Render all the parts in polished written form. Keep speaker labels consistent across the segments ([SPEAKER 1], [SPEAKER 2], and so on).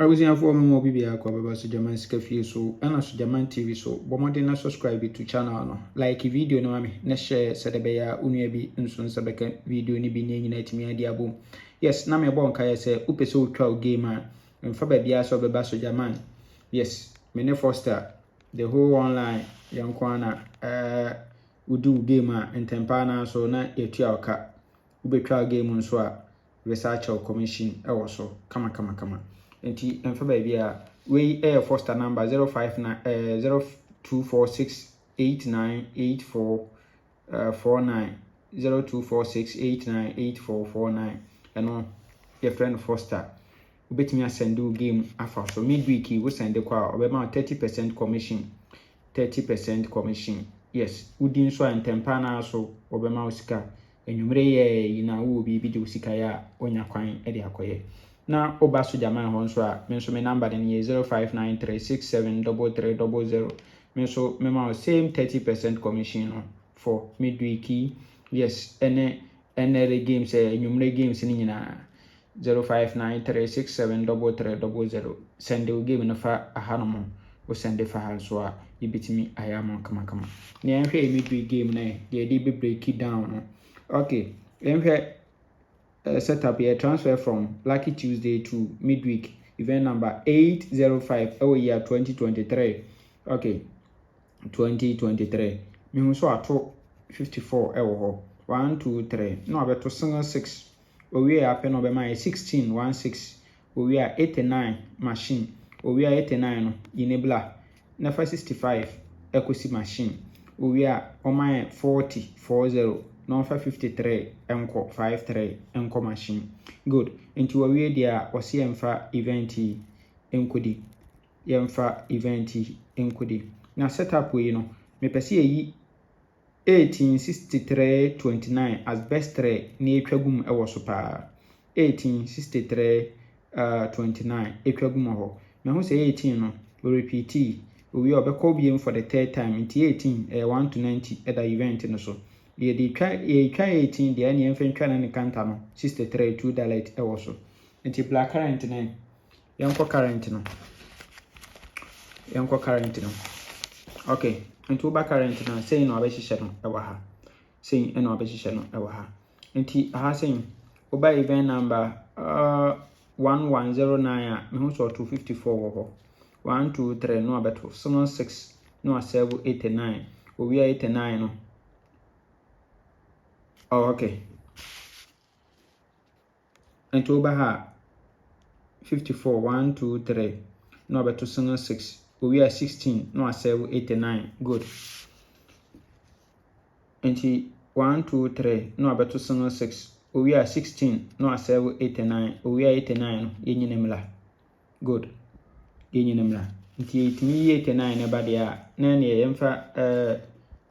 [SPEAKER 1] I was in a form of BBA Kwaba Sujaman Scafi so and a Sujaman TV so Bomodina subscribe to channel no like video no mami na share Sadebeya Unebi Unsun Sabeka video ni bi nyina me adiabo. Yes, na me bon kai say upese utwa game a mfa ba bia so beba Sujaman. Yes, me Foster the whole online yankwana udu game a ntempa na so na yetua oka ubetwa game nso a research commission ewo so kama enti emfa ba bia we air Foster number 0246898449 0246898449 eno your friend Foster ubetimi asendo game afa so midweek we send kwa obema 30% commission 30% commission. Yes, udin so antempa na so obema usika enwumre ye yina wo bibi de usika ya onya kwan e de akoye na oba so jaman ho nso a me so me number den ye 0593673300 me so me ma same 30% commission no for midweek. Yes, ene games enwumre games ni nyina 0593673300 send the game no fa ahanomo o send fa ha so a yibitimi ayama kama ne enhwe midweek game na ye dey be break it down. Okay, enhwe setup here transfer from Lucky Tuesday to midweek event number 805 year 2023. Okay, 2023 me so ato 54 ho 1 2 3 no abeto 6 we are pen over my 16 16 we are 89 machine we are 89 no enabler na 65 equity machine we are on my 40 no 53 enko 53 enko machine. Good, into we dia osi emfa event enkodi yemfa event enkodi na setup we no me pese yi 186329 as best 3 na etwagum ewo so pa 186329 etwagum ho me ho say 18 no we repeat we obekọ biem for the third time into 18 1 to 90 at the event no so ye di twa 18 de anya mfentwa na ne kanta no 63 2 dialect ewo so into black current ne yanko current no okay into ba current na say no abehihye no ewa ha say eno abehihye no ewa ha enti aha say oba event number 1109 a me ho so 254 wo ho 1 2 3 no abeto 6 no asave 89 we are 89 no. Oh, okay, into oba ha 54 1 2 3 no abeto 6 we are 16 no asave 89. Good, enti 1 2 3 no abeto 6 we are 16 no asave 89 we are 89 no yenyinemla. Good, yenyinemla nti etimi 89 ne ba dia na ne yemfa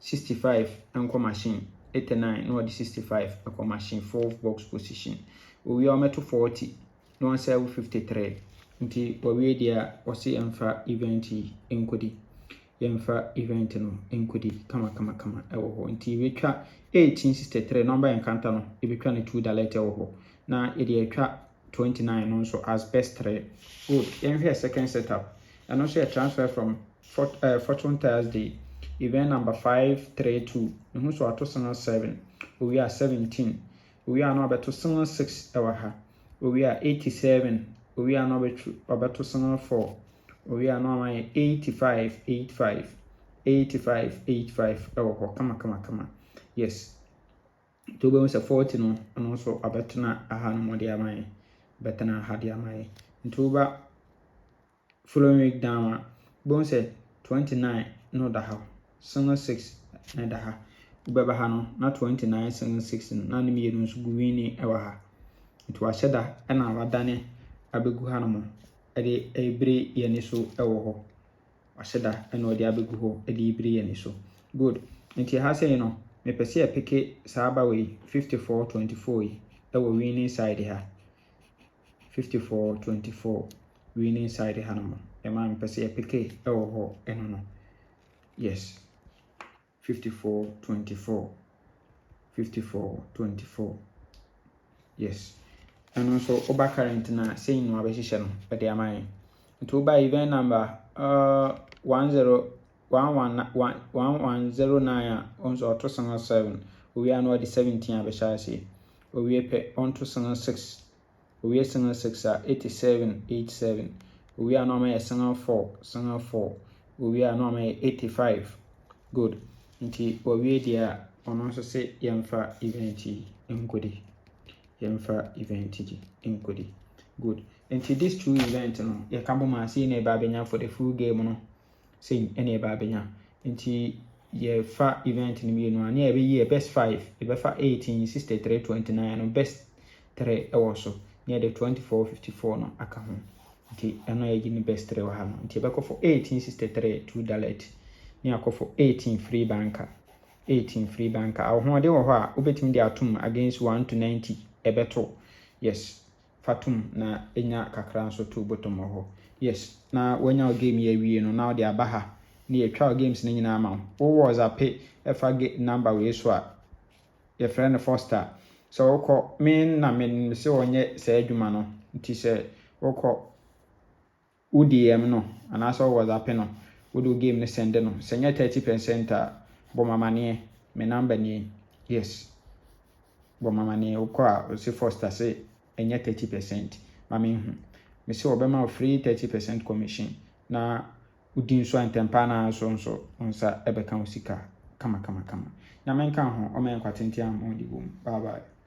[SPEAKER 1] 65 enko machine 89 no the 65 enko machine 4 box position we are meto 40 no save 53 nti we dia osi emfa event enkodi yemfa event no enkodi kama ewo ho nti we twa 1863 number enkanta no e betwa ne 2 dialect ewo ho na e de twa 29 no so as best 3. Good, here second setup and also a transfer from Fortune Thursday event number 532 who so ato 7 we are 17 we are now about to 6 ewa ha we are 87 we are now about to 4 we are now 85 ewa ho kama. Yes, to be 40 no and also about na aha no mode amai betana ha dia amai into ba following week down bon say 29 no da ha 6 na da ha ubeba ha no na 29 6 na ne mienu nso guwini ewa ha it wa sheda na wadane abegu ha no mo ede ebre ye ni so ewo ho wa sheda na ode abegu ho ede ebre ye ni so. Good, nti ha say no me pese epeke saaba we 5424 ewo winning side ha 5424 winning side ha no ema me pese epeke ewo ho eno no. Yes, 5424 yes, and also oba current na saying no abehihye no be dey amai nti by event number 1109 also to 7 we are no the 17 abeshase we pe on to 6 we 6 87 we are no 4 we are no 85 good nti we dia ono so se yemfa event nkodi good nti these two event no ye kambo ma see na eba benya for the full game no say ene eba benya nti ye fa event ni mienu ani ebe ye best 5 ebe fa 18 63 29 no best 3 ewo so near the 24 54 no aka ho nti eno ye gini best 3 wa ha no nti ebe ko for 18 63 2 dalet ni akọ for 18 free banker aho de wo ho a obetimi de atom against 1 to 90 ebeto yes fatum na enya kakra nso to bottom ho yes na wanya game ya wie no na de abaha na ye twa games ni nyina ma wo was ape efa number we so a ye friend Foster so wokọ men se wonye se adwuma no nti se wokọ UDM no anaso was ape no wodo game ne send no se nya 30% a bomamane me number ni yes bomamane wokọ a se Foster se enya 30% mame hu me se obema free 30% commission na udin so antempa na so onsa ebeka usika kama na menka ho o men kwatenti am on di bom bye bye